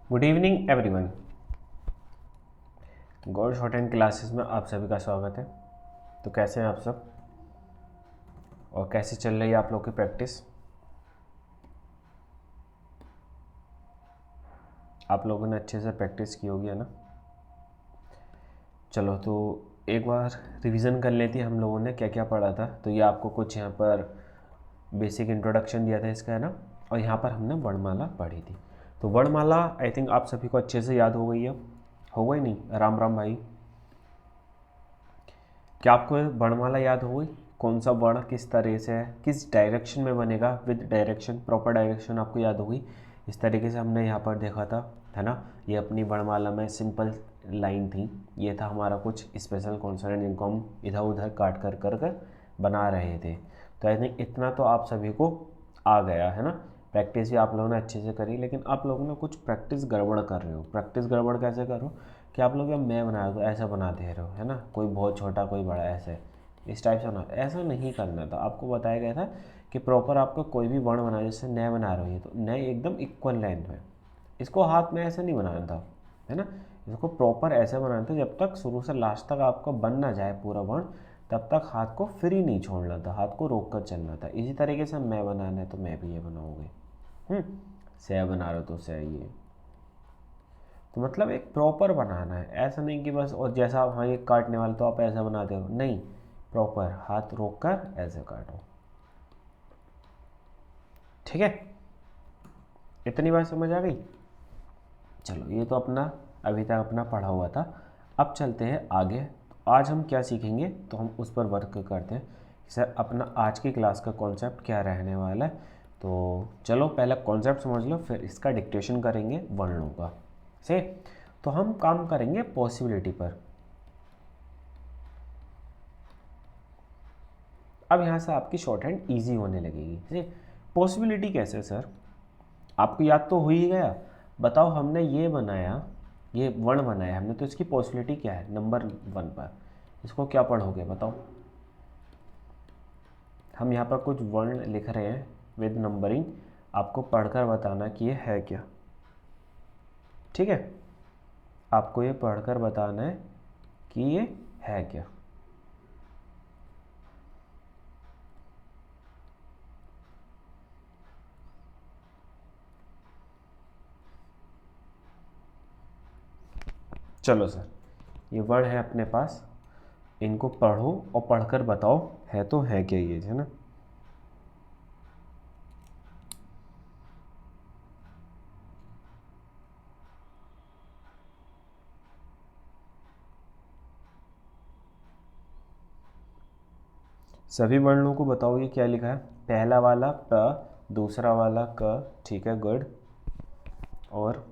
Good evening everyone. God short and classes में आप सभी का स्वागत है। तो कैसे हैं आप सब और कैसे चल रही है आप लोग की प्रैक्टिस? आप लोगों ने अच्छे से प्रैक्टिस की होगी, है ना? चलो तो एक बार रिवीजन कर लेती है हम लोगों ने क्या क्या पढ़ा था। तो ये आपको कुछ यहाँ पर बेसिक इंट्रोडक्शन दिया था इसका, है ना? और यहाँ पर हमने वर्णमाला पढ़ी थी। तो वर्णमाला आई थिंक आप सभी को अच्छे से याद हो गई है। हो गई नहीं? राम राम भाई, क्या आपको वर्णमाला याद हो गई? कौन सा वर्ण किस तरह से है, किस डायरेक्शन में बनेगा, विद डायरेक्शन, प्रॉपर डायरेक्शन आपको याद हो गई। इस तरीके से हमने यहाँ पर देखा था, है ना? ये अपनी वर्णमाला में सिंपल लाइन थी। ये था हमारा कुछ स्पेशल कॉन्सोनेंट जिनको हम इधर उधर काट कर कर कर बना रहे थे। तो आई थिंक इतना तो आप सभी को आ गया, है ना? प्रैक्टिस भी आप लोगों ने अच्छे से करी, लेकिन आप लोगों ने कुछ प्रैक्टिस गड़बड़ कर रहे हो। प्रैक्टिस गड़बड़ कैसे करो कि आप लोग, या मैं बना दो ऐसा बना दे रहे हो, है ना? कोई बहुत छोटा कोई बड़ा ऐसे इस टाइप से बना, ऐसा नहीं करना था। आपको बताया गया था कि प्रॉपर आपको कोई भी वर्ण बना, जैसे नए बना रहे हो तो नए एकदम इक्वल लेंथ में, इसको हाथ में ऐसे नहीं बनाना था, है ना? इसको प्रॉपर ऐसे बनाना था जब तक शुरू से लास्ट तक आपको बन ना जाए पूरा वर्ण, तब तक हाथ को फ्री नहीं छोड़ना था, हाथ को रोक कर चलना था। इसी तरीके से मैं बनाना है तो मैं भी ये बनाऊँगी। से बना रहे हो तो से ये, तो मतलब एक प्रॉपर बनाना है, ऐसा नहीं कि बस और जैसा आप, हाँ ये काटने वाले तो आप ऐसा बनाते हो, नहीं, प्रॉपर हाथ रोक कर ऐसे काटो। ठीक है, इतनी बात समझ आ गई? चलो ये तो अपना अभी तक अपना पढ़ा हुआ था। अब चलते हैं आगे। तो आज हम क्या सीखेंगे तो हम उस पर वर्क करते हैं। सर अपना आज की क्लास का कॉन्सेप्ट क्या रहने वाला है, तो चलो पहले कॉन्सेप्ट समझ लो, फिर इसका डिक्टेशन करेंगे वर्णों का से। तो हम काम करेंगे पॉसिबिलिटी पर। अब यहाँ से आपकी शॉर्ट हैंड ईजी होने लगेगी। ठीक, पॉसिबिलिटी कैसे सर? आपको याद तो हो ही गया। बताओ, हमने ये बनाया, ये वर्ण बनाया हमने, तो इसकी पॉसिबिलिटी क्या है? नंबर 1 पर इसको क्या पढ़ोगे बताओ? हम यहाँ पर कुछ वर्ण लिख रहे हैं विद नंबरिंग, आपको पढ़कर बताना कि ये है क्या। ठीक है, आपको ये पढ़कर बताना है कि ये है क्या। चलो सर, ये वर्ड है अपने पास, इनको पढ़ो और पढ़कर बताओ है तो है क्या ये, है ना? सभी वर्णों को बताओ ये क्या लिखा है। पहला वाला प, दूसरा वाला क, ठीक है, गुड। और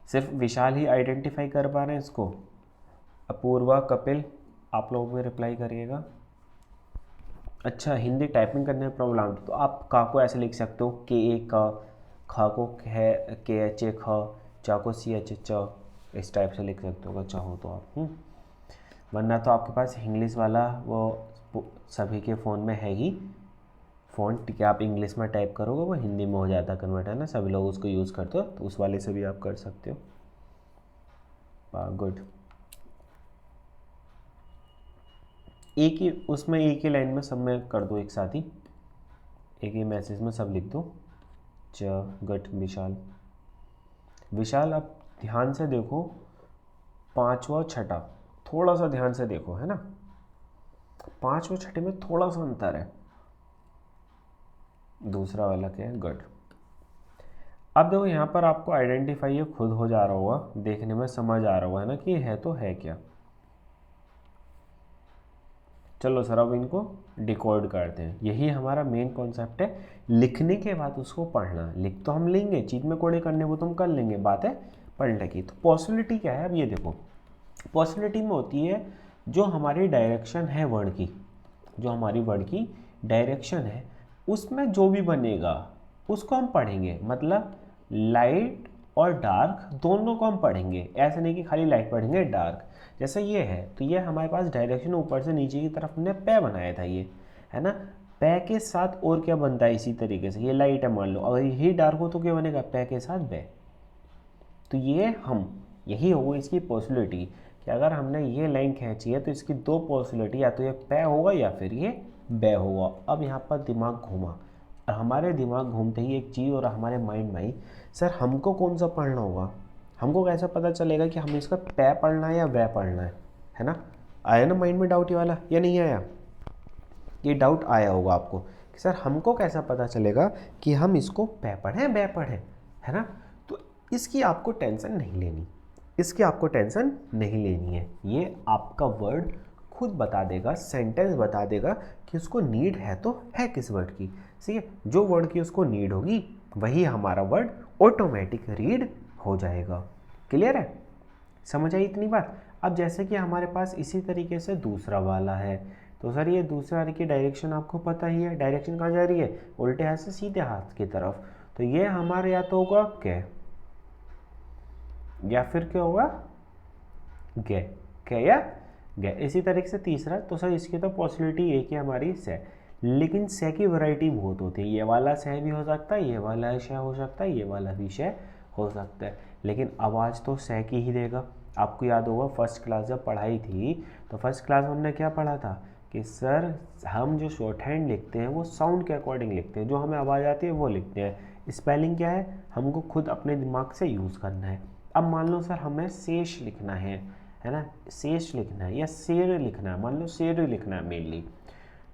सिर्फ विशाल ही आइडेंटिफाई कर पा रहे हैं इसको? अपूर्वा, कपिल, आप लोग भी रिप्लाई करिएगा। अच्छा, हिंदी टाइपिंग करने में प्रॉब्लम तो आप का को ऐसे लिख सकते हो, के ए का, खा को है के एच ए ख, चा को सी एच च, इस टाइप से लिख सकते हो अगर चाहो तो आप। वरना तो आपके पास इंग्लिश वाला वो सभी के फ़ोन में है ही फ़ॉन्ट कि आप इंग्लिश में टाइप करोगे वो हिंदी में हो जाता कन्वर्ट, है ना? सभी लोग उसको यूज़ करते हो, तो उस वाले से भी आप कर सकते हो। गुड। एक ही उसमें, एक ही लाइन में सब में कर दो एक साथ ही, एक ही मैसेज में सब लिख दो। गट विशाल, विशाल अब ध्यान से देखो, पांचवा छठा, थोड़ा सा ध्यान से देखो, है ना? पांचवा छठे में थोड़ा सा अंतर है। दूसरा वाला क्या है? गट। अब देखो यहाँ पर आपको आइडेंटिफाई ये खुद हो जा रहा होगा, देखने में समझ आ रहा होगा, है ना, कि है तो है क्या। चलो सर अब इनको डिकोड करते हैं। यही हमारा मेन कॉन्सेप्ट है, लिखने के बाद उसको पढ़ना। लिख तो हम लेंगे, चीज में कोड़े करने वो तो हम कर लेंगे, बात है पढ़ने की। तो पॉसिबिलिटी क्या है? अब ये देखो, पॉसिबिलिटी में होती है जो हमारी डायरेक्शन है वर्ड की, जो हमारी वर्ड की डायरेक्शन है उसमें जो भी बनेगा उसको हम पढ़ेंगे। मतलब लाइट और डार्क दोनों को हम पढ़ेंगे, ऐसा नहीं कि खाली लाइट पढ़ेंगे डार्क। जैसे ये है तो ये हमारे पास डायरेक्शन ऊपर से नीचे की तरफ हमने पै बनाया था, ये है ना? पै के साथ और क्या बनता है इसी तरीके से, ये लाइट है मान लो, अगर यही डार्क हो तो क्या बनेगा? पै के साथ बै। तो ये हम यही होगी इसकी पॉसिबिलिटी कि अगर हमने ये लाइन खींची है तो इसकी दो पॉसिबिलिटी, या तो ये पे होगा या फिर ये बे होगा। अब यहाँ पर दिमाग घूमा और हमारे दिमाग घूमते ही एक चीज़ और हमारे माइंड में आई, सर हमको कौन सा पढ़ना होगा, हमको कैसे पता चलेगा कि हमें इसका पे पढ़ना है या वे पढ़ना है ना। आया ना माइंड में डाउट ये वाला या नहीं आया? ये डाउट आया होगा आपको कि सर हमको कैसा पता चलेगा कि हम इसको पे पढ़ें बे पढ़ें, है ना। तो इसकी आपको टेंशन नहीं लेनी, इसकी आपको टेंशन नहीं लेनी है। ये आपका वर्ड खुद बता देगा, सेंटेंस बता देगा कि उसको नीड है तो है किस वर्ड की। ठीक है, जो वर्ड की उसको नीड होगी वही हमारा वर्ड ऑटोमेटिक रीड हो जाएगा। क्लियर है, समझ आई इतनी बात। अब जैसे कि हमारे पास इसी तरीके से दूसरा वाला है, तो सर ये दूसरा की डायरेक्शन आपको पता ही है, डायरेक्शन कहाँ जा रही है, उल्टे हाथ से सीधे हाथ की तरफ। तो ये हमारे या तो होगा के या फिर क्या होगा गे, के या गे। इसी तरीके से तीसरा, तो सर इसकी तो पॉसिबिलिटी एक ही हमारी से, लेकिन से की वैरायटी बहुत होती है। ये वाला से भी हो सकता है, ये वाला से हो सकता है, ये वाला भी से हो सकता है, लेकिन आवाज़ तो से की ही देगा। आपको याद होगा फर्स्ट क्लास जब पढ़ाई थी तो फर्स्ट क्लास में हमने क्या पढ़ा था कि सर हम जो शॉर्ट हैंड लिखते हैं वो साउंड के अकॉर्डिंग लिखते हैं, जो हमें आवाज़ आती है वो लिखते हैं। स्पेलिंग क्या है, हमको खुद अपने दिमाग से यूज़ करना है। अब मान लो सर हमें शेष लिखना है ना, शेष लिखना है या शेर लिखना है, मान लो शेर लिखना है मेनली,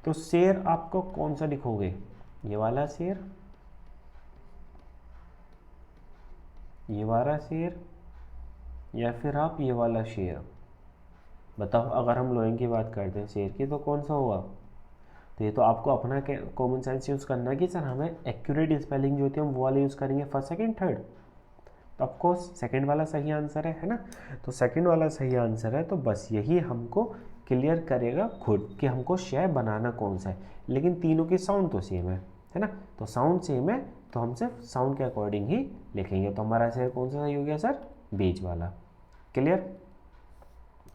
तो शेर आपको कौन सा लिखोगे, ये वाला शेर, ये वाला शेर, या फिर आप ये वाला शेर। बताओ अगर हम लोइंग की बात करते हैं शेर की तो कौन सा होगा। तो ये तो आपको अपना कॉमन सेंस यूज़ करना है कि सर हमें एक्यूरेट स्पेलिंग जो होती है हम वो वाला यूज़ करेंगे फर्स्ट सेकंड थर्ड। तो ऑफकोर्स सेकंड वाला सही आंसर है ना। तो सेकंड वाला सही आंसर है, तो बस यही हमको क्लियर करेगा खुद कि हमको शेर बनाना कौन सा है। लेकिन तीनों की साउंड तो सेम है ना, तो साउंड सेम है तो हम सिर्फ साउंड के अकॉर्डिंग ही लिखेंगे। तो हमारा शेर कौन सा सही हो गया सर, बीच वाला। क्लियर,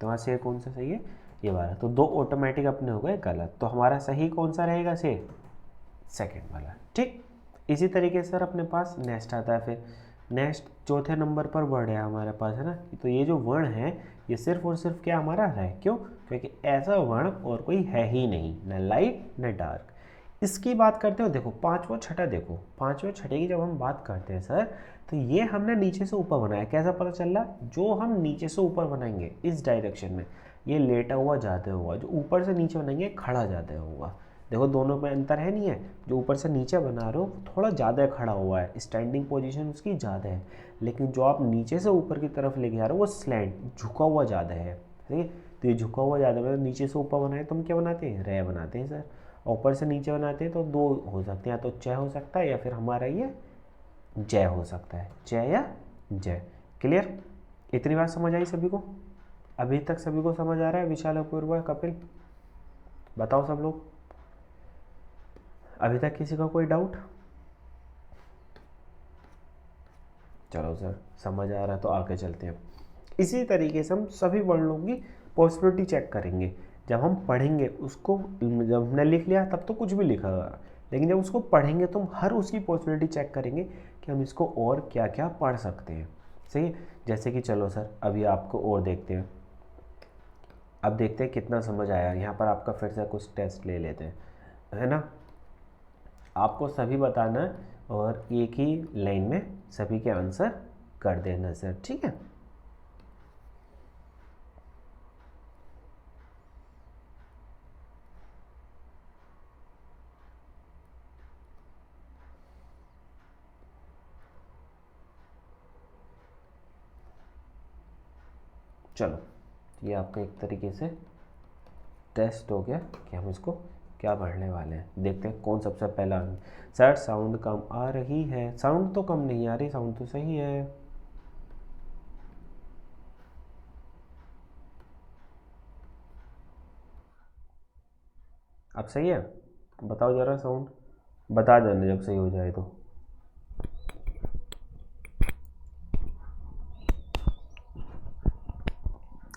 तो वहाँ शेर कौन सा सही है, ये वाला। तो दो ऑटोमेटिक अपने हो गए गलत, तो हमारा सही कौन सा रहेगा शेर, सेकंड वाला। ठीक, इसी तरीके से सर अपने पास नेक्स्ट आता है। फिर नेक्स्ट चौथे नंबर पर वर्ड है हमारे पास, है ना। तो ये जो वर्ण है ये सिर्फ और सिर्फ क्या हमारा है, क्यों, क्योंकि ऐसा वर्ण और कोई है ही नहीं, न लाइट न डार्क। इसकी बात करते हो, देखो पांचवा छठा, देखो पांचवा छठे की जब हम बात करते हैं सर, तो ये हमने नीचे से ऊपर बनाया। कैसा पता चल रहा, जो हम नीचे से ऊपर बनाएंगे इस डायरेक्शन में, ये लेटा हुआ जाता हुआ, जो ऊपर से नीचे बनाएंगे खड़ा जाता हुआ। देखो दोनों में अंतर है नहीं है, जो ऊपर से नीचे बना रहे हो थोड़ा ज़्यादा खड़ा हुआ है, स्टैंडिंग पोजीशन उसकी ज़्यादा है, लेकिन जो आप नीचे से ऊपर की तरफ लेके आ रहे हो वो स्लैंट झुका हुआ ज़्यादा है। ठीक है, तो ये झुका हुआ ज़्यादा मतलब नीचे से ऊपर बनाए तो हम क्या बनाते हैं, रे बनाते हैं सर। ऊपर से नीचे बनाते हैं तो दो हो सकते हैं, या तो च हो सकता है या फिर हमारा ये जय हो सकता है, जय या जय। क्लियर, इतनी बात समझ आई सभी को, अभी तक सभी को समझ आ रहा है। विशाल, अपूर्व, कपिल, बताओ सब लोग, अभी तक किसी का कोई डाउट। चलो सर समझ आ रहा है तो आगे चलते हैं। इसी तरीके से हम सभी वर्णों की पॉसिबिलिटी चेक करेंगे। जब हम पढ़ेंगे उसको, जब हमने लिख लिया तब तो कुछ भी लिखा होगा, लेकिन जब उसको पढ़ेंगे तो हम हर उसकी पॉसिबिलिटी चेक करेंगे कि हम इसको और क्या क्या पढ़ सकते हैं। सही है, जैसे कि चलो सर अभी आपको और देखते हैं, अब देखते हैं कितना समझ आया। यहाँ पर आपका फिर से कुछ टेस्ट ले लेते हैं, है ना। आपको सभी बताना है और एक ही लाइन में सभी के आंसर कर देना सर, ठीक है। चलो ये आपका एक तरीके से टेस्ट हो गया कि हम इसको क्या पढ़ने वाले हैं। देखते हैं कौन सबसे पहला। सर साउंड कम आ रही है, साउंड तो कम नहीं आ रही, साउंड तो सही है। अब सही है, बताओ ज़रा साउंड, बता देना जब सही हो जाए तो।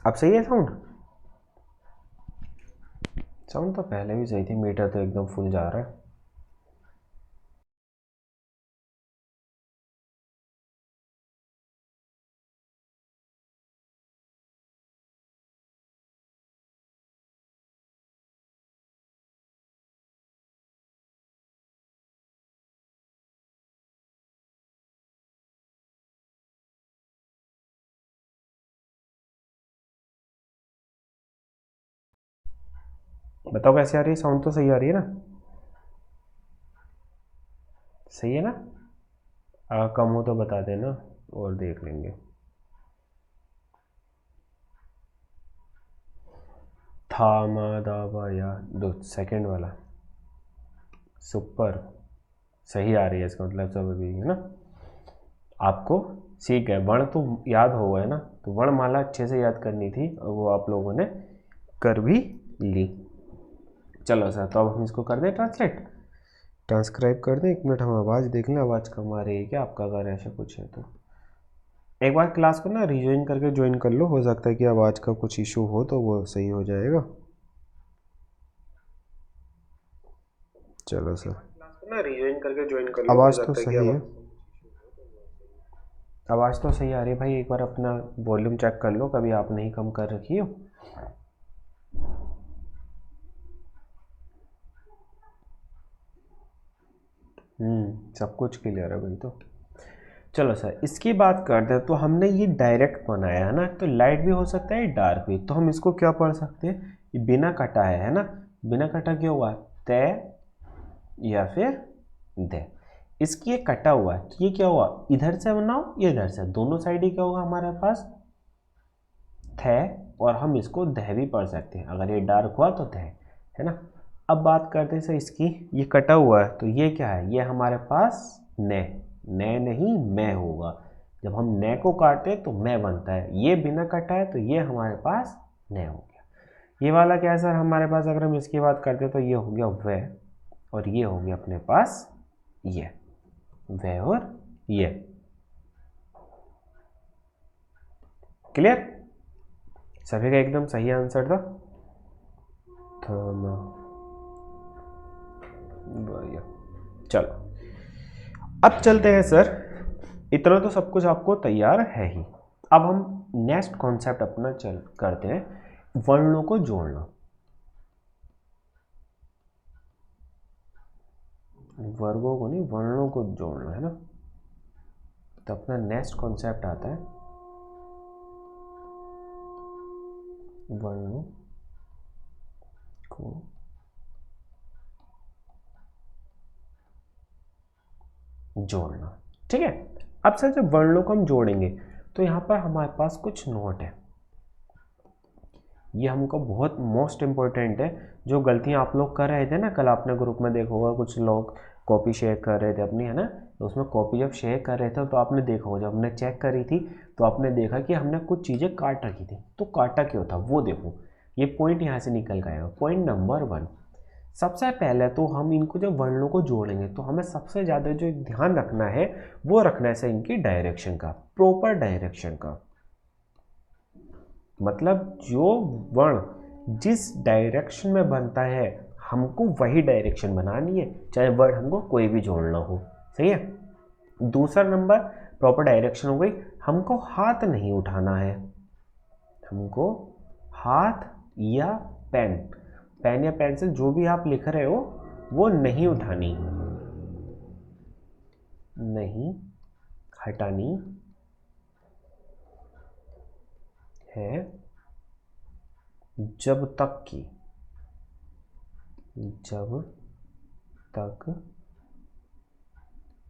अब सही है साउंड, साउंड तो पहले भी सही थी, मीटर तो एकदम फुल जा रहा है। बताओ कैसे आ रही है, साउंड तो सही आ रही है ना, सही है ना? कम हो तो बता देना और देख लेंगे। था मा दा बा या, दो सेकंड वाला सुपर सही आ रही है, इसका मतलब सब अभी है ना। आपको सीख गए, वर्ण तो याद हो गए ना, तो वर्णमाला अच्छे से याद करनी थी और वो आप लोगों ने कर भी ली। चलो सर, तो अब हम इसको कर दें ट्रांसक्राइब कर दें। एक मिनट हम आवाज़ देख लें, आवाज़ कम आ रही है क्या आपका, अगर ऐसा कुछ है तो एक बार क्लास को ना रिज्वाइन करके ज्वाइन कर लो, हो सकता है कि आवाज़ का कुछ इशू हो तो वो सही हो जाएगा। चलो सर, ना रिज्वाइन करके ज्वाइन कर लो, आवाज़ तो सही है, आवाज़ तो सही आ रही है भाई। एक बार अपना वॉल्यूम चेक कर लो, कभी आपने ही कम कर रखी हो। सब कुछ क्लियर है भाई। तो चलो सर, इसकी बात करते हैं। तो हमने ये डायरेक्ट बनाया है ना, तो लाइट भी हो सकता है डार्क भी, तो हम इसको क्या पढ़ सकते हैं, ये बिना कटा है ना, बिना कटा क्या हुआ, तय या फिर दे। इसकी ये कटा हुआ है, तो ये क्या हुआ, इधर से बनाओ ये इधर से, दोनों साइड ही क्या होगा हमारे पास, थे, और हम इसको दह भी पढ़ सकते हैं, अगर ये डार्क हुआ तो दह, है ना। अब बात करते हैं सर इसकी, ये कटा हुआ है तो ये क्या है, ये हमारे पास ने नहीं मैं होगा। जब हम ने को काटते हैं तो मैं बनता है, ये बिना कटा है तो ये हमारे पास ने हो गया। ये वाला क्या है सर हमारे पास, अगर हम इसकी बात करते हैं तो ये हो गया वह, और ये हो गया अपने पास ये, वह और ये। क्लियर, सभी का एकदम सही आंसर था। चलो अब चलते हैं सर, इतना तो सब कुछ आपको तैयार है ही। अब हम नेक्स्ट कॉन्सेप्ट अपना चल करते हैं, वर्णों को जोड़ना। वर्गों को नहीं, वर्णों को जोड़ना है ना। तो अपना नेक्स्ट कॉन्सेप्ट आता है वर्णों को जोड़ना। ठीक है, अब सर जब वर्णों को हम जोड़ेंगे तो यहाँ पर हमारे पास कुछ नोट है, ये हमको बहुत मोस्ट इम्पोर्टेंट है। जो गलतियाँ आप लोग कर रहे थे ना, कल आपने ग्रुप में देखा होगा कुछ लोग कॉपी शेयर कर रहे थे अपनी, है ना, तो उसमें कॉपी जब शेयर कर रहे थे तो आपने देखा होगा, जब हमने चेक करी थी तो आपने देखा कि हमने कुछ चीज़ें काट रखी थी, तो काटा क्यों था वो देखो। ये पॉइंट यहाँ से निकल गया। पॉइंट नंबर 1, सबसे पहले तो हम इनको जब वर्णों को जोड़ेंगे तो हमें सबसे ज़्यादा जो ध्यान रखना है वो रखना है इनकी डायरेक्शन का, प्रॉपर डायरेक्शन का। मतलब जो वर्ण जिस डायरेक्शन में बनता है हमको वही डायरेक्शन बनानी है, चाहे वर्ड हमको कोई भी जोड़ना हो। सही है। दूसरा नंबर प्रॉपर डायरेक्शन हो गई, हमको हाथ नहीं उठाना है, हमको हाथ या पेन, पेन या पेंसिल जो भी आप लिख रहे हो वो नहीं उठानी, नहीं हटानी है जब तक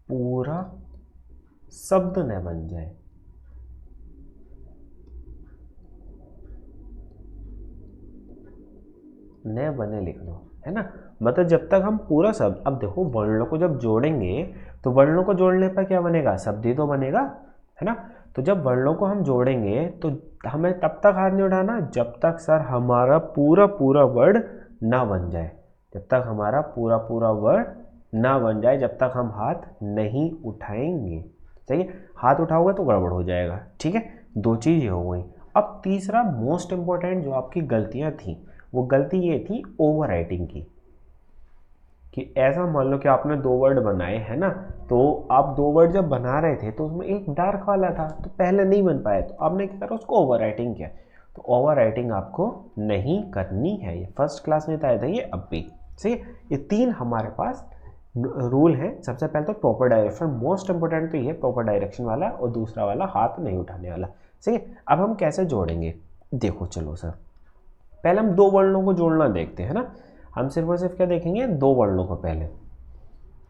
पूरा शब्द न बन जाए। न बने लिख लो, है ना। मतलब जब तक हम पूरा शब्द, अब देखो वर्णों को जब जोड़ेंगे तो वर्णों को जोड़ने पर क्या बनेगा, शब्द ही तो बनेगा, है ना। तो जब वर्णों को हम जोड़ेंगे तो हमें तब तक हाथ नहीं उठाना जब तक सर हमारा पूरा पूरा वर्ड ना बन जाए, जब तक हमारा पूरा पूरा वर्ड ना बन जाए, जब तक हम हाथ नहीं उठाएंगे। सही है, हाथ उठाओगे तो गड़बड़ हो जाएगा। ठीक है, दो चीज़ हो गई। अब तीसरा मोस्ट इम्पोर्टेंट जो आपकी गलतियाँ थी, वो गलती ये थी ओवर राइटिंग की, कि ऐसा मान लो कि आपने 2 वर्ड बनाए हैं ना, तो आप 2 वर्ड जब बना रहे थे तो उसमें एक डार्क वाला था तो पहले नहीं बन पाया, तो आपने क्या करा, उसको ओवर राइटिंग किया। तो ओवर राइटिंग आपको नहीं करनी है, ये फर्स्ट क्लास में बताया था, ये अब भी सही है। ये 3 हमारे पास रूल है। सबसे पहले तो प्रॉपर डायरेक्शन, मोस्ट इंपोर्टेंट तो ये प्रॉपर डायरेक्शन वाला, और दूसरा वाला हाथ नहीं उठाने वाला। सही है। अब हम कैसे जोड़ेंगे, देखो चलो सर, पहले हम 2 वर्णों को जोड़ना देखते हैं ना। हम सिर्फ और सिर्फ क्या देखेंगे, दो वर्णों को पहले।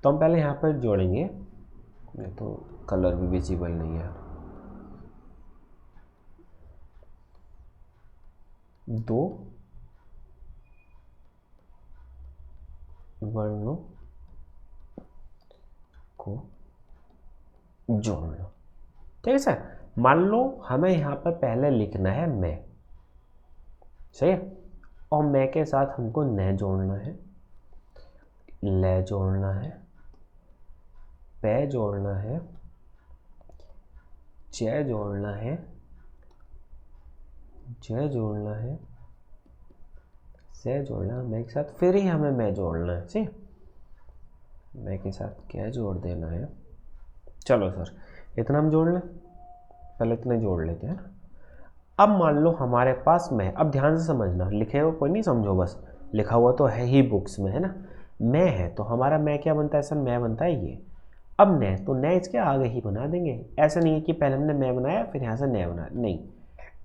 तो हम पहले यहाँ पर जोड़ेंगे, नहीं तो कलर भी विजिबल नहीं है, दो वर्णों को जोड़ना। ठीक है सर। मान लो हमें यहाँ पर पहले लिखना है मैं, सही है, और मैं के साथ हमको न जोड़ना है, ले जोड़ना है, पे जोड़ना है, चे जोड़ना है, जे जोड़ना है, से जोड़ना है, मैं के साथ फिर ही हमें मैं जोड़ना है। सही, मैं के साथ क्या जोड़ देना है। चलो सर, इतना हम जोड़ लें, पहले इतने जोड़ लेते हैं। अब मान लो हमारे पास मैं, अब ध्यान से समझना, लिखे हुआ कोई नहीं समझो, बस लिखा हुआ तो है ही बुक्स में, है ना। मैं है तो हमारा मैं क्या बनता है सर, मैं बनता है ये। अब न तो न इसके आगे ही बना देंगे, ऐसा नहीं है कि पहले हमने मैं बनाया फिर यहाँ से न बनाया, नहीं,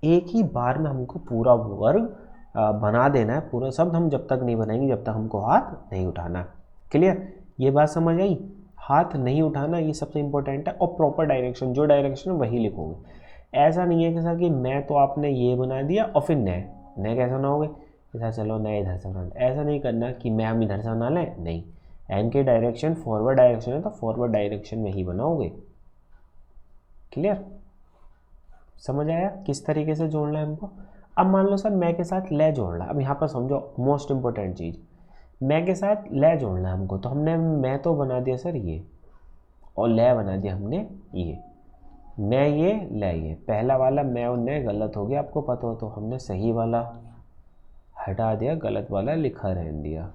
एक ही बार में हमको पूरा वर्ग बना देना है। पूरा शब्द हम जब तक नहीं बनाएंगे जब तक हमको हाथ नहीं उठाना। क्लियर, ये बात समझ आई। हाथ नहीं उठाना ये सबसे इंपॉर्टेंट है, और प्रॉपर डायरेक्शन, जो डायरेक्शन है वही लिखोगे। ऐसा नहीं है कि सर कि मैं तो आपने ये बना दिया और फिर न कैसा बनाओगे, सर चलो न इधर से बना, ऐसा नहीं करना कि मैं हम इधर से बना लें, नहीं, एन के डायरेक्शन फॉरवर्ड डायरेक्शन है तो फॉरवर्ड डायरेक्शन में ही बनाओगे। क्लियर, समझ आया किस तरीके से जोड़ना है हमको। अब मान लो सर मैं के साथ ले जोड़ना, अब यहाँ पर समझो मोस्ट इंपॉर्टेंट चीज़, मैं के साथ ले जोड़ना है हमको। तो हमने मैं तो बना दिया सर ये, और ले बना दिया हमने ये, मैं ये ले ये, पहला वाला मैं और न गलत हो गया आपको पता हो, तो हमने सही वाला हटा दिया, गलत वाला लिखा रहने दिया।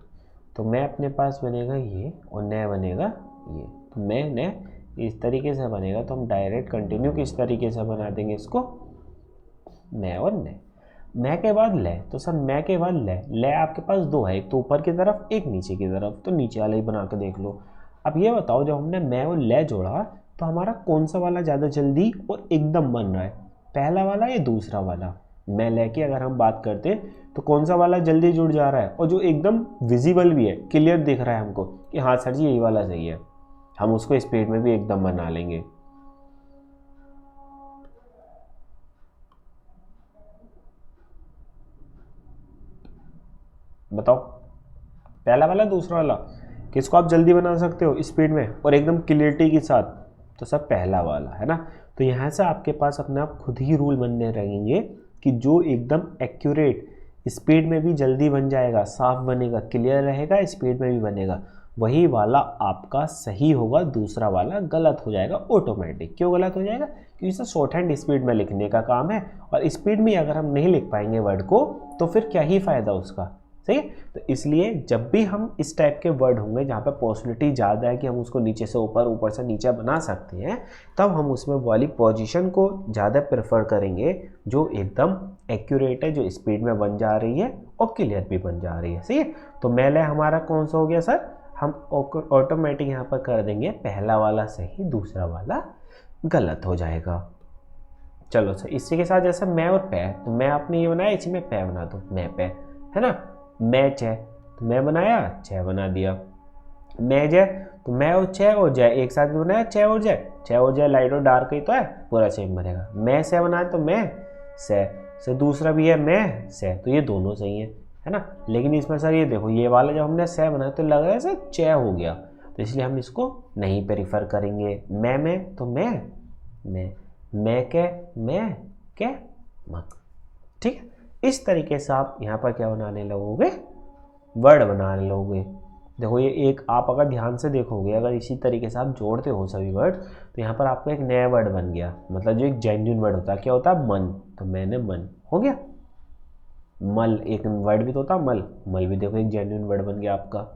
तो मैं अपने पास बनेगा ये और न बनेगा ये, तो मैं न इस तरीके से बनेगा। तो हम डायरेक्ट कंटिन्यू किस तरीके से बना देंगे इसको, मैं और न। मैं के बाद ले, तो सर मैं के बाद ले आपके पास दो है, एक तो ऊपर की तरफ एक नीचे की तरफ, तो नीचे वाला ही बना के देख लो। अब ये बताओ जब हमने मैं और ले जोड़ा तो हमारा कौन सा वाला ज़्यादा जल्दी और एकदम बन रहा है, पहला वाला या दूसरा वाला। मैं ले की अगर हम बात करते तो कौन सा वाला जल्दी जुड़ जा रहा है और जो एकदम विजिबल भी है, क्लियर दिख रहा है हमको कि हाँ सर जी यही वाला सही है, हम उसको स्पीड में भी एकदम बना लेंगे। बताओ पहला वाला दूसरा वाला, किसको आप जल्दी बना सकते हो स्पीड में और एकदम क्लियरिटी के साथ, तो सब पहला वाला है ना। तो यहाँ से आपके पास अपने आप खुद ही रूल बनने रहेंगे कि जो एकदम एक्यूरेट स्पीड में भी जल्दी बन जाएगा, साफ बनेगा, क्लियर रहेगा, स्पीड में भी बनेगा, वही वाला आपका सही होगा, दूसरा वाला गलत हो जाएगा ऑटोमेटिक। क्यों गलत हो जाएगा, क्योंकि इसे शॉर्ट हैंड स्पीड में लिखने का काम है, और स्पीड में अगर हम नहीं लिख पाएंगे वर्ड को तो फिर क्या ही फ़ायदा उसका। सही है, तो इसलिए जब भी हम इस टाइप के वर्ड होंगे जहाँ पे पॉसिबिलिटी ज़्यादा है कि हम उसको नीचे से ऊपर, ऊपर से नीचे बना सकते हैं, तब हम उसमें वाली पोजीशन को ज़्यादा प्रेफर करेंगे जो एकदम एक्यूरेट है, जो स्पीड में बन जा रही है और क्लियर भी बन जा रही है। सही है, तो मेले हमारा कौन सा हो गया सर, हम ऑटोमेटिक यहाँ पर कर देंगे पहला वाला सही, दूसरा वाला गलत हो जाएगा। चलो सर, इसी के साथ जैसे मैं और पे, तो मैं आपने ये बनाया, इसी में पे बना दो, मैं पे, है ना। मैच है तो मैं बनाया, छः बना दिया। मैच है तो मैं और छः और जय एक साथ बनाया, छः और जय लाइट और डार्क ही तो है, पूरा सेम बनेगा। मैं से बनाया तो मैं से दूसरा भी है मैं से, तो ये दोनों सही है ना। लेकिन इसमें सर ये देखो, ये वाला जब हमने से बनाया तो लग रहा है सर छः हो गया, तो इसलिए हम इसको नहीं प्रेफर करेंगे। मैं तो मैं के मक। ठीक है, इस तरीके से आप यहाँ पर क्या बनाने लगोगे, वर्ड बनाने लगोगे। देखो ये एक आप अगर ध्यान से देखोगे, अगर इसी तरीके से आप जोड़ते हो सभी वर्ड, तो यहाँ पर आपका एक नया वर्ड बन गया। मतलब जो एक जेन्युइन वर्ड होता है, क्या होता है, मन, तो मैंने मन हो गया। मल एक वर्ड भी तो होता, मल भी देखो एक जेन्युइन वर्ड बन गया आपका।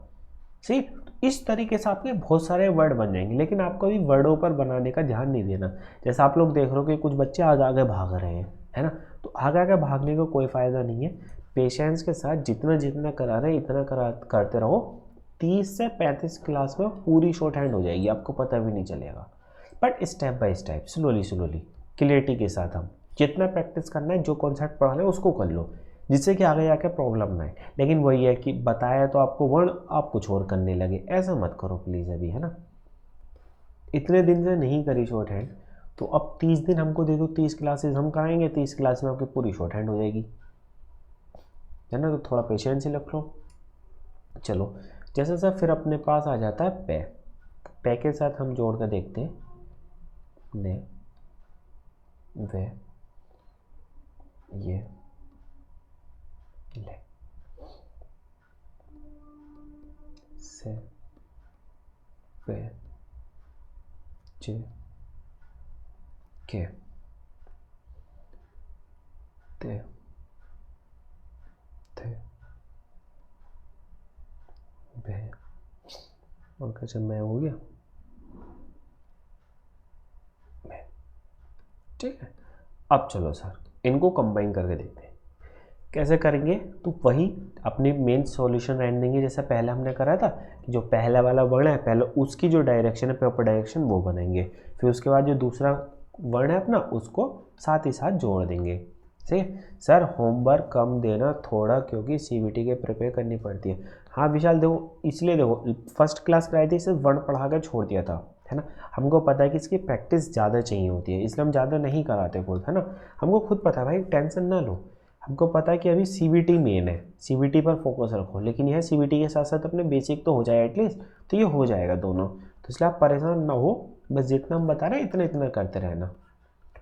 सही, इस तरीके से आपके बहुत सारे वर्ड बन जाएंगे, लेकिन आपको भी वर्डों पर बनाने का ध्यान नहीं देना। जैसे आप लोग देख रहे हो कि कुछ बच्चे आगे आगे भाग रहे हैं, है ना, तो आगे आगे भागने का कोई फ़ायदा नहीं है। पेशेंस के साथ जितना करा रहे हैं इतना करते रहो। 30 से 35 क्लास में पूरी शॉर्ट हैंड हो जाएगी, आपको पता भी नहीं चलेगा। But step by step, slowly clarity के साथ हम जितना प्रैक्टिस करना है, जो कॉन्सेप्ट पढ़ा है उसको कर लो। जिससे कि आगे जाके प्रॉब्लम ना आए। लेकिन वही है कि बताया तो आपको वर्ण, आप कुछ और करने लगे, ऐसा मत करो प्लीज़ अभी, है ना। इतने दिन से नहीं करी शॉर्ट हैंड, तो अब 30 दिन हमको दे दो, 30 क्लासेस हम कराएंगे, 30 क्लास में आपकी पूरी शॉर्ट हैंड हो जाएगी, है ना। तो थोड़ा पेशेंस ही रख लो। चलो, जैसे सर फिर अपने पास आ जाता है पे। पे के साथ हम जोड़ कर देखते हैं, ने, वे, ये, ले, से, पे, जे, के, ते, थे, बे, और कैसे मैं हो गया, मैं। ठीक है, अब चलो सर इनको कंबाइन करके देखते हैं कैसे करेंगे। तो वही अपनी मेन सॉल्यूशन रहने देंगे जैसा पहले हमने करा था कि जो पहला वाला वर्ण है पहले उसकी जो डायरेक्शन है प्रॉपर डायरेक्शन वो बनाएंगे, फिर उसके बाद जो दूसरा वर्ण है अपना उसको साथ ही साथ जोड़ देंगे। ठीक है सर, होमवर्क कम देना थोड़ा क्योंकि सीबीटी के प्रिपेयर करनी पड़ती है। हाँ विशाल देखो, इसलिए देखो फर्स्ट क्लास कराई थी सिर्फ वर्ण पढ़ा कर छोड़ दिया था, है ना। हमको पता है कि इसकी प्रैक्टिस ज़्यादा चाहिए होती है, इसलिए हम ज़्यादा नहीं कराते खुद, है ना। हमको खुद पता है भाई, टेंशन ना लो। हमको पता है कि अभी सीबीटी मेन है, सीबीटी पर फोकस रखो, लेकिन यह सीबीटी के साथ साथ अपने बेसिक तो हो जाए एटलीस्ट, तो ये हो जाएगा दोनों। तो इसलिए आप परेशान ना हो, बस जितना हम बता रहे हैं इतना इतना करते रहना,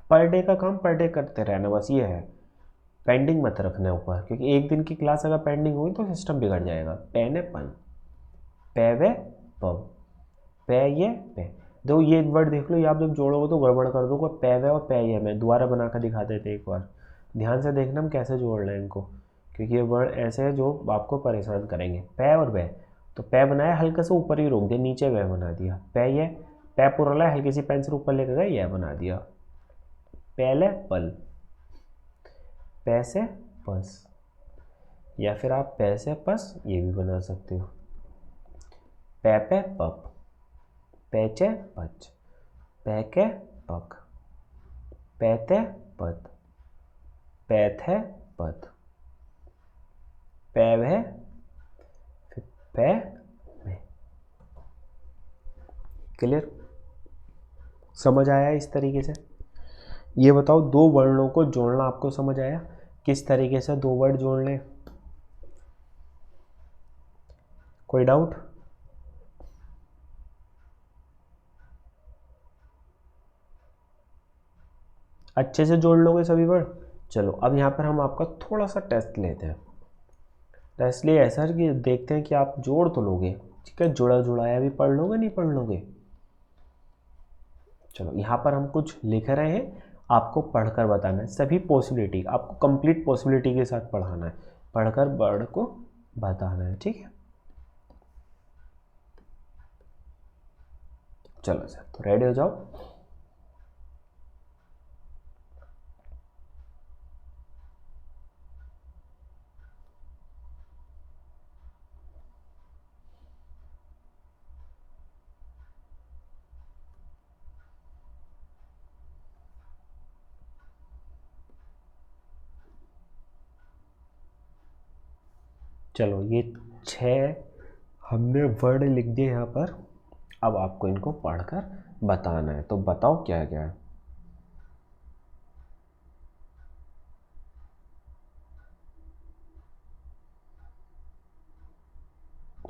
पर डे का काम पर डे करते रहना, बस ये है। पेंडिंग मत रखना ऊपर, क्योंकि एक दिन की क्लास अगर पेंडिंग हुई तो सिस्टम बिगड़ जाएगा। पेन है पन, पैवे पव, पै ये पे। देखो ये वर्ड देख लो, ये आप जब जोड़ोगे तो गड़बड़ कर दो, पैवे और पै ये में दोबारा बना कर दिखा देते एक बार, ध्यान से देखना हम कैसे जोड़ रहे हैं इनको, क्योंकि ये वर्ड ऐसे हैं जो आपको परेशान करेंगे। पै और वह, तो पै बनाया हल्के से ऊपर ही रोक दिया, नीचे वह बना दिया। पै ये, पै पूरा हल्की सी पेंसिल ऊपर लेकर गए, यह बना दिया। पहले पल, पैसे पस, या फिर आप पैसे पस ये भी बना सकते हो। पैपे पप, पैचे पच, पैके पक, पैते पत, पैथे पत, पैवे, फिर पै में। क्लियर, समझ आया इस तरीके से। ये बताओ दो वर्णों को जोड़ना आपको समझ आया, किस तरीके से दो वर्ड जोड़ लें, कोई डाउट? अच्छे से जोड़ लोगे सभी वर्ड। चलो अब यहाँ पर हम आपका थोड़ा सा टेस्ट लेते हैं। टेस्ट लिए ऐसा कि देखते हैं कि आप जोड़ तो लोगे, ठीक है, जुड़ा जुड़ाया भी पढ़ लोगे नहीं पढ़ लोगे। चलो यहाँ पर हम कुछ लिख रहे हैं, आपको पढ़कर बताना है सभी पॉसिबिलिटी, आपको कंप्लीट पॉसिबिलिटी के साथ पढ़ाना है, पढ़कर वर्ड को बताना है, ठीक है। चलो सर, तो रेडी हो जाओ। चलो ये 6 हमने वर्ड लिख दिए यहाँ पर, अब आपको इनको पढ़कर बताना है, तो बताओ क्या क्या है।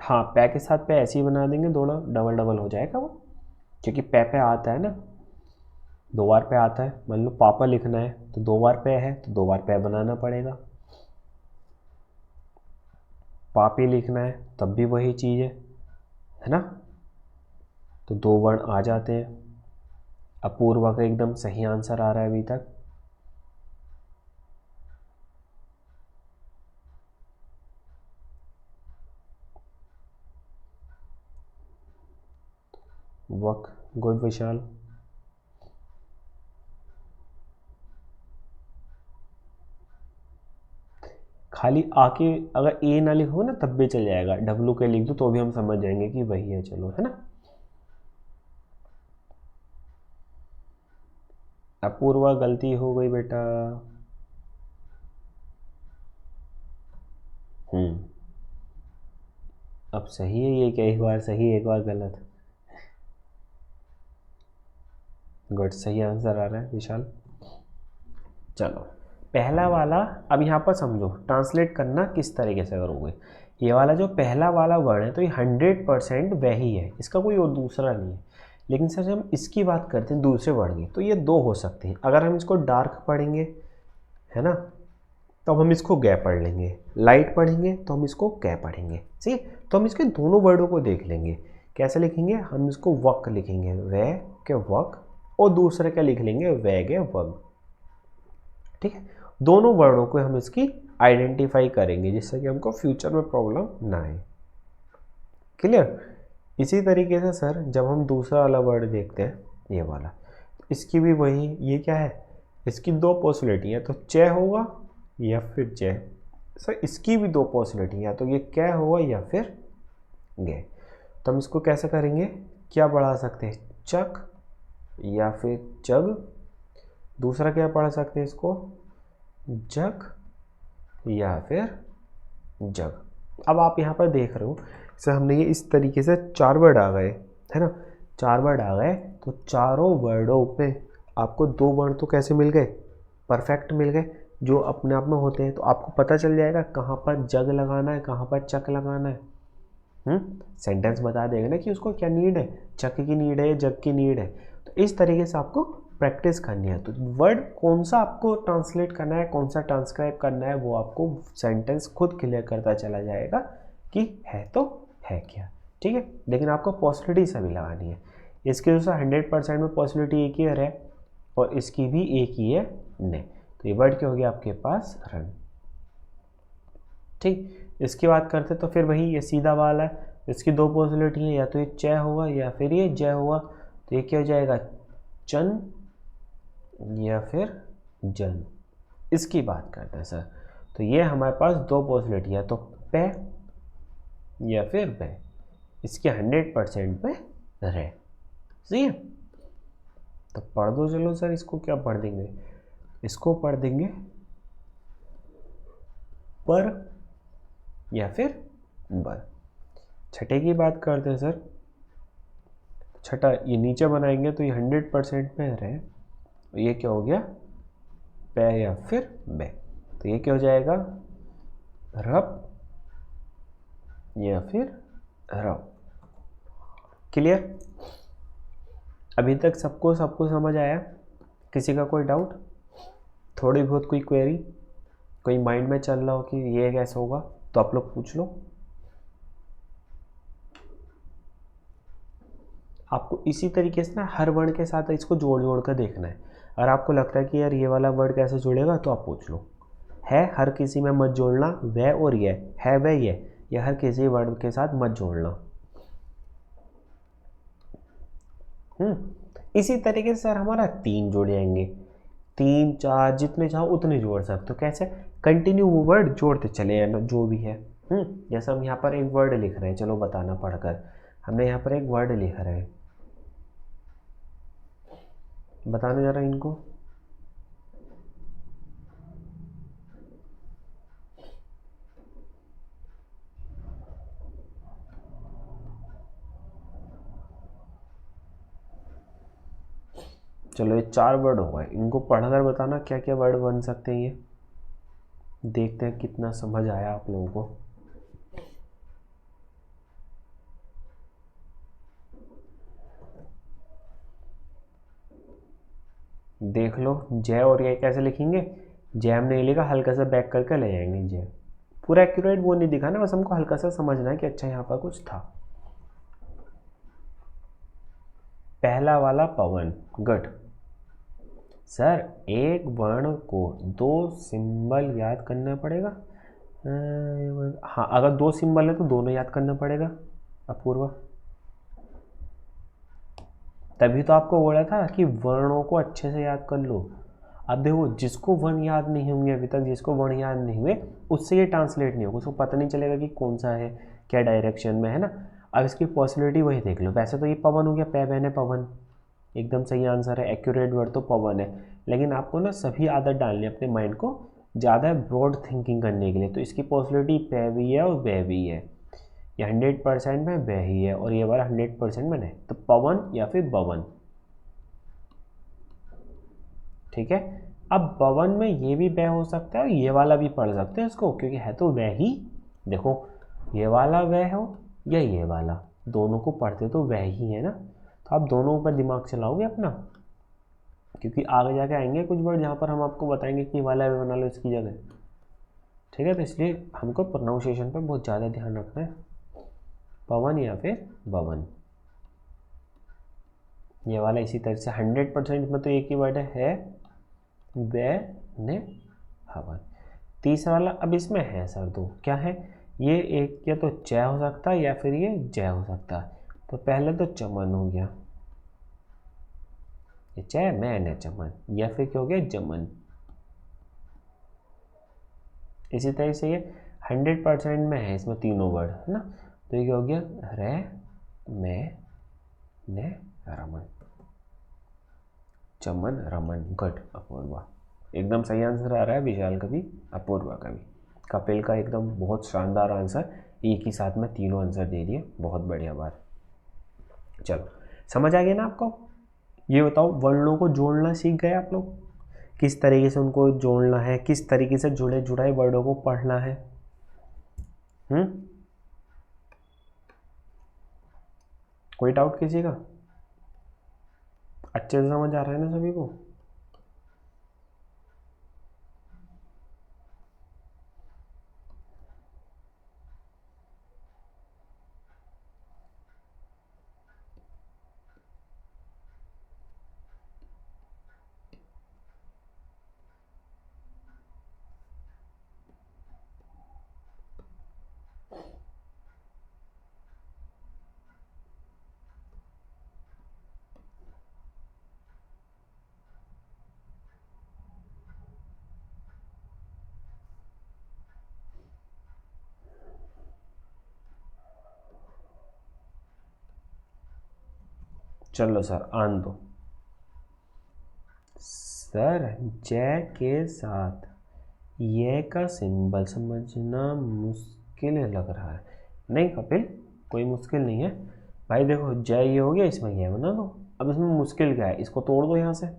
हाँ, पै के साथ पे ऐसे ही बना देंगे, दोनों डबल डबल हो जाएगा वो, क्योंकि पे आता है ना, 2 बार पे आता है। मान लो पापा लिखना है तो 2 बार पे है, तो 2 बार पे बनाना पड़ेगा। पापी लिखना है तब भी वही चीज़ है ना, तो 2 वर्ण आ जाते हैं। अपूर्वा का एकदम सही आंसर आ रहा है अभी तक। वक, गुड विशाल। खाली आके अगर ए ना लिखो ना तब भी चल जाएगा, डब्लू के लिख दो तो भी हम समझ जाएंगे कि वही है, चलो, है ना। अपूर्वा गलती हो गई बेटा। अब सही है ये क्या, एक बार सही एक बार गलत? गुड, सही आंसर आ रहा है विशाल। चलो पहला वाला अब यहाँ पर समझो, ट्रांसलेट करना किस तरीके से करोगे। ये वाला जो पहला वाला वर्ड है तो ये 100% वही है, इसका कोई और दूसरा नहीं है। लेकिन सर जब हम इसकी बात करते हैं दूसरे वर्ड की, तो ये दो हो सकते हैं। अगर हम इसको डार्क पढ़ेंगे है ना, तो हम इसको गै पढ़ लेंगे। लाइट पढ़ेंगे तो हम इसको कै पढ़ेंगे। सही, तो हम इसके दोनों वर्डों को देख लेंगे। कैसे लिखेंगे, हम इसको वक लिखेंगे, वै के वक, और दूसरे क्या लिख लेंगे, वै के वग। ठीक है, दोनों वर्डों को हम इसकी आइडेंटिफाई करेंगे जिससे कि हमको फ्यूचर में प्रॉब्लम ना आए। क्लियर। इसी तरीके से सर जब हम दूसरा वाला वर्ड देखते हैं, ये वाला, इसकी भी वही, ये क्या है, इसकी दो पॉसिबिलिटी है, तो चे होगा या फिर जे। सर इसकी भी दो पॉसिबिलिटी है, तो ये क्या होगा या फिर गे। तो हम इसको कैसे करेंगे, क्या बढ़ा सकते हैं, चक या फिर जग। दूसरा क्या पढ़ सकते हैं इसको, जग या फिर जग। अब आप यहाँ पर देख रहे हो सर हमने ये इस तरीके से 4 वर्ड आ गए है ना, 4 वर्ड आ गए, तो चारों वर्डों पे आपको 2 वर्ड तो कैसे मिल गए, परफेक्ट मिल गए, जो अपने आप में होते हैं। तो आपको पता चल जाएगा कहाँ पर जग लगाना है, कहाँ पर चक लगाना है। सेंटेंस बता देगा ना कि उसको क्या नीड है, चक की नीड है, जग की नीड है। तो इस तरीके से आपको प्रैक्टिस करनी है। तो वर्ड कौन सा आपको ट्रांसलेट करना है, कौन सा ट्रांसक्राइब करना है, वो आपको सेंटेंस खुद क्लियर करता चला जाएगा कि है तो है क्या। ठीक है, लेकिन आपको पॉसिबिलिटी सभी लगानी है। इसके अनुसार 100% में पॉसिबिलिटी एक ही है और इसकी भी एक ही है ने। तो ये वर्ड क्या हो गया आपके पास, रन। ठीक, इसकी बात करते तो फिर वही ये सीधा वाला है, इसकी दो पॉसिबिलिटी है, या तो ये च होगा या फिर ये ज होगा। तो ये क्या हो जाएगा, चन या फिर जन। इसकी बात करते हैं सर, तो ये हमारे पास दो पॉसिबिलिटी है, तो पे या फिर बे। इसके 100% पे रहे। सही है, तो पढ़ दो। चलो सर इसको क्या पढ़ देंगे, इसको पढ़ देंगे पर या फिर बर। छठे की बात करते हैं सर, छठा ये नीचे बनाएंगे तो ये 100% पे रहे, तो ये क्या हो गया, पे या फिर बे। तो ये क्या हो जाएगा, रब या फिर रब। क्लियर। अभी तक सबको समझ आया, किसी का कोई डाउट, थोड़ी बहुत कोई क्वेरी, कोई माइंड में चल रहा हो कि ये कैसे होगा, तो आप लोग पूछ लो। आपको इसी तरीके से ना हर वर्ड के साथ इसको जोड़ कर देखना है। अगर आपको लगता है कि यार ये वाला वर्ड कैसे जुड़ेगा, तो आप पूछ लो। है हर किसी में मत जोड़ना, वह और ये है वह ये हर किसी वर्ड के साथ मत जोड़ना। इसी तरीके से सर हमारा 3 जोड़ जाएंगे, 3 4 जितने चाहो उतने जोड़ सकते हो। कैसे, कंटिन्यू वो वर्ड जोड़ते चले जाना जो भी है। जैसे हम यहाँ पर एक वर्ड लिख रहे हैं, चलो बताना पढ़कर, हमने यहाँ पर एक वर्ड लिख रहे हैं, बताने जा रहा है इनको। चलो ये 4 वर्ड हो गए, इनको पढ़कर बताना क्या क्या वर्ड बन सकते हैं। ये देखते हैं कितना समझ आया आप लोगों को। देख लो, जय और ये कैसे लिखेंगे, जय हमने लिखा, हल्का सा बैक करके ले जाएंगे जय। पूरा एक्यूरेट वो नहीं दिखाना, बस हमको हल्का सा समझना है कि अच्छा यहाँ पर कुछ था। पहला वाला पवन, गुड। सर एक वर्ण को 2 सिंबल याद करना पड़ेगा। हाँ, अगर 2 सिंबल है तो दोनों याद करना पड़ेगा। अपूर्वा, तभी तो आपको बोला था कि वर्णों को अच्छे से याद कर लो। अब देखो, जिसको वर्ण याद नहीं होंगे अभी तक, जिसको वर्ण याद नहीं हुए, उससे ये ट्रांसलेट नहीं होगा, उसको पता नहीं चलेगा कि कौन सा है, क्या डायरेक्शन में है ना। अब इसकी पॉसिबिलिटी वही देख लो। वैसे तो ये पवन हो गया, पै बहने पवन, एकदम सही आंसर है, एक्यूरेट वर्ड तो पवन है। लेकिन आपको ना सभी आदत डालनी है अपने माइंड को ज़्यादा ब्रॉड थिंकिंग करने के लिए, तो इसकी पॉसिबिलिटी पे भी है और वह भी है। ये 100% में वह ही है और ये वाला 100% में नहीं, तो पवन या फिर बवन। ठीक है, अब पवन में ये भी वह हो सकता है और ये वाला भी पढ़ सकते हैं इसको, क्योंकि है तो वह ही। देखो ये वाला वह हो या ये वाला, दोनों को पढ़ते तो वह ही है ना। तो आप दोनों ऊपर दिमाग चलाओगे अपना, क्योंकि आगे जाके आएंगे कुछ वर्ड जहाँ पर हम आपको बताएंगे कि वाला वह बना लो इसकी जगह। ठीक है, तो इसलिए हमको प्रोनाउंसिएशन पर बहुत ज़्यादा ध्यान रखना है, पवन या फिर बवन। ये वाला इसी तरह से 100% में तो एक ही वर्ड है वह ने हवन। तीसरा वाला अब इसमें है सर दो, क्या है ये, एक या तो च हो सकता है या फिर ये ज हो सकता है। तो पहले तो चमन हो गया, ये च मैन चमन, या फिर क्या हो गया जमन। इसी तरह से ये 100% में है, इसमें तीनों वर्ड है ना। तो ये क्या हो गया रे मैं ने रमन, चमन रमन गढ़ अपूर्वा। एकदम सही आंसर आ रहा है विशाल का भी, अपूर्वा का भी, कपिल का एकदम बहुत शानदार आंसर, एक ही साथ में तीनों आंसर दे दिए, बहुत बढ़िया बात। चलो समझ आ गया ना आपको। ये बताओ वर्णों को जोड़ना सीख गए आप लोग, किस तरीके से उनको जोड़ना है, किस तरीके से जुड़े जुड़ाए वर्डों को पढ़ना है। कोई डाउट किसी का? अच्छे से समझ आ रहा है ना सभी को? चलो सर आन दो। सर जय के साथ ये का सिंबल समझना मुश्किल लग रहा है। नहीं कपिल, कोई मुश्किल नहीं है भाई। देखो जय ये हो गया, इसमें ये बना दो। अब इसमें मुश्किल क्या है, इसको तोड़ दो यहाँ से,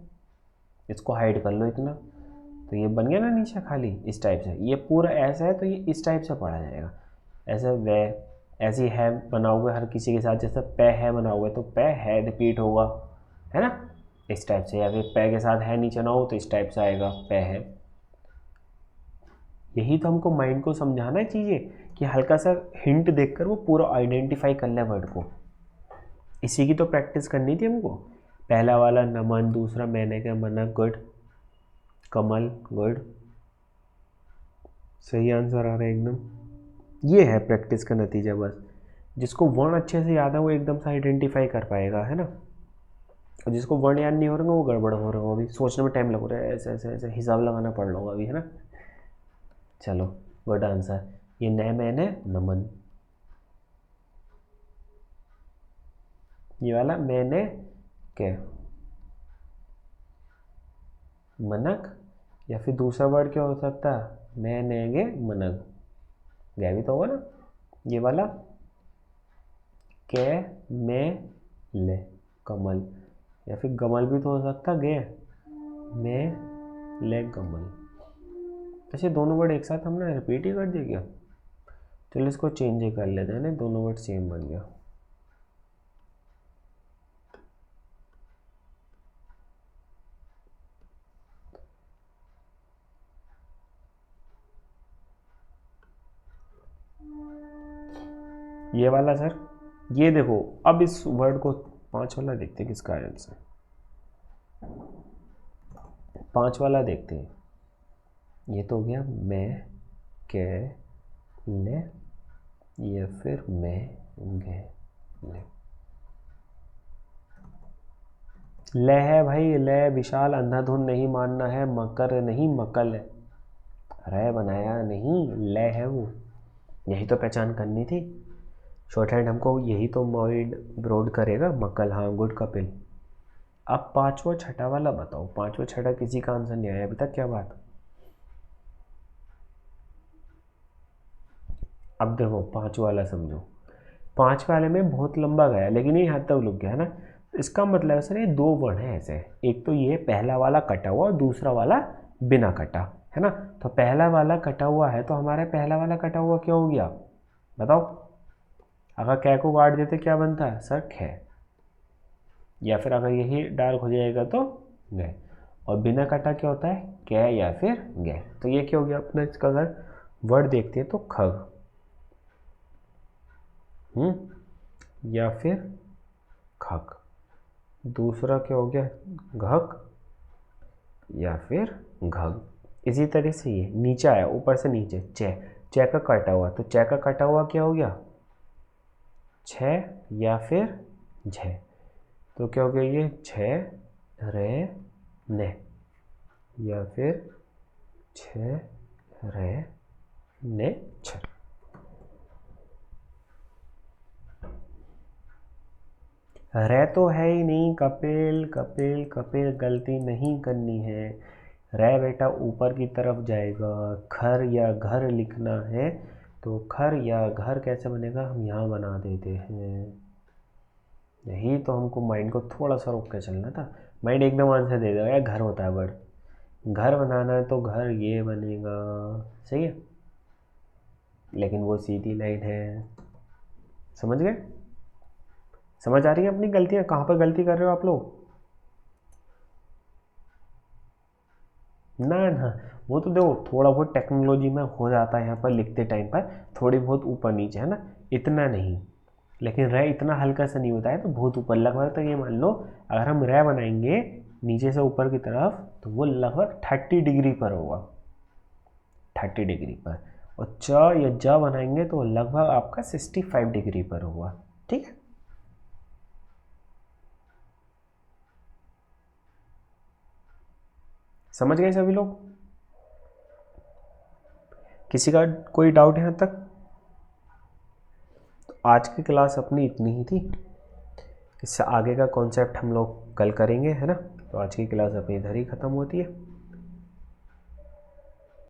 इसको हाइड कर लो इतना, तो ये बन गया ना नीचे खाली इस टाइप से। ये पूरा ऐसा है तो ये इस टाइप से पढ़ा जाएगा, ऐसे वे ऐसी है बनाओगे हर किसी के साथ, जैसे पे है बनाओगे तो पे है रिपीट होगा, है ना, इस टाइप से। या फिर पे के साथ है नीचे ना हो तो इस टाइप से आएगा पे है। यही तो हमको माइंड को समझाना है चीज़ें, कि हल्का सा हिंट देखकर वो पूरा आइडेंटिफाई कर ले वर्ड को। इसी की तो प्रैक्टिस करनी थी हमको। पहला वाला नमन, दूसरा मैंने क्या मना गुड, कमल गुड, सही आंसर आ रहा है एकदम। ये है प्रैक्टिस का नतीजा बस। जिसको वर्ण अच्छे से याद है वो एकदम से आइडेंटिफाई कर पाएगा, है ना। और जिसको वर्ण याद नहीं हो रहा वो गड़बड़ हो रहा होगा, अभी सोचने में टाइम लग रहा है, ऐसे ऐसे ऐसे हिसाब लगाना पड़ रहा होगा अभी, है ना। चलो गुड आंसर। ये न मैंने नमन, ये वाला मैंने क्या मनक, या फिर दूसरा वर्ड क्या हो सकता है मैंने गे मनक, गया भी तो होगा ना। ये वाला के में ले कमल, या फिर गमल भी तो हो सकता गे में ले गमल। ऐसे दोनों वर्ड एक साथ हमने रिपीट ही कर दिया क्या? चलो इसको चेंज ही कर लेते हैं ना, दोनों वर्ड सेम बन गया। ये वाला सर, ये देखो अब इस वर्ड को 5 वाला देखते हैं किसका आंसर। 5 वाला देखते हैं। ये तो हो गया मैं के ले, या फिर मैं गे ले है भाई, ले विशाल, अंधाधुन नहीं मानना है, मकर नहीं मकल है, रे बनाया नहीं, ले है वो। यही तो पहचान करनी थी, शॉर्ट हैंड हमको यही तो माइंड ब्रॉड करेगा। मकल, हाँ गुड कपिल। अब 5वां छठा वाला बताओ, 5वां छठा किसी का आंसर नहीं आया अभी तक, क्या बात? अब देखो 5 वाला समझो, 5 वाले में बहुत लंबा गया लेकिन ये यहाँ तक रुक गया है ना। इसका मतलब सर ये 2 वर्ण है ऐसे, एक तो ये पहला वाला कटा हुआ और दूसरा वाला बिना कटा, है ना। तो पहला वाला कटा हुआ है तो हमारा पहला वाला कटा हुआ क्या हो गया बताओ। अगर कै को काट देते क्या बनता है सर खे, या फिर अगर यही डार्क हो जाएगा तो गए। और बिना कटा क्या होता है कै या फिर गए। तो ये क्या हो गया अपना, इसका अगर वर्ड देखते हैं तो खग, या फिर खग। दूसरा क्या हो गया घक या फिर घग। इसी तरह से ये नीचे आया, ऊपर से नीचे चे, चे का कटा हुआ, तो चे का कटा हुआ क्या हो गया छे या फिर झे। तो क्या हो गया ये छे रे ने, या फिर छे रे ने छ। रे तो है ही नहीं, कपिल कपिल कपिल, गलती नहीं करनी है। रे बेटा ऊपर की तरफ जाएगा, खर या घर लिखना है तो खर या घर कैसे बनेगा, हम यहाँ बना देते हैं। यही तो हमको माइंड को थोड़ा सा रोक के चलना था, माइंड एकदम आंसर दे देगा यार घर होता है बट घर बनाना है तो घर ये बनेगा, सही है। लेकिन वो सीधी लाइन है, समझ गए। समझ आ रही है अपनी गलतियाँ, कहाँ पर गलती कर रहे हो आप लोग। ना ना वो तो देखो थोड़ा बहुत टेक्नोलॉजी में हो जाता है यहाँ पर लिखते टाइम पर, थोड़ी बहुत ऊपर नीचे, है ना, इतना नहीं। लेकिन रे इतना हल्का सा नहीं होता है, तो बहुत ऊपर लगभग, तो ये मान लो अगर हम रे बनाएंगे नीचे से ऊपर की तरफ तो वो लगभग 30 डिग्री पर होगा, 30 डिग्री पर। और च या ज बनाएंगे तो लगभग आपका 65 डिग्री पर होगा, ठीक है। समझ गए सभी लोग। किसी का कोई डाउट है यहाँ तक। तो आज की क्लास अपनी इतनी ही थी, इससे आगे का कॉन्सेप्ट हम लोग कल करेंगे, है ना। तो आज की क्लास अपनी इधर ही ख़त्म होती है।